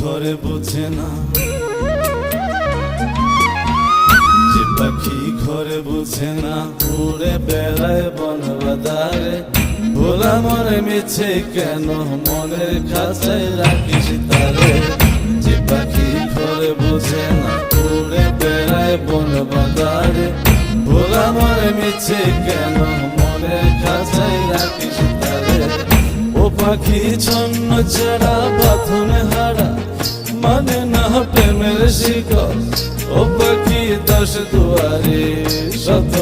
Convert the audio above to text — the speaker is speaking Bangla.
ঘরে বোঝে না, যে পাখি ঘরে বোঝে না, উড়ে বেড়ায় বন বাদারে। ভোলা মনে মিছে কেন মনের খাঁচায় রাখিস তারে। যে পাখি ঘরে বোঝে না, উড়ে বেড়ায় বন বাদারে। ভোলা মনে মিছে কেন মনের খাঁচায় রাখিস তারে। ও পাখি ছন্ন ছাড়া বাঁধনে হারা, মানে না প্রেমের শিকল। ও পাখি 10 দুয়ারে শত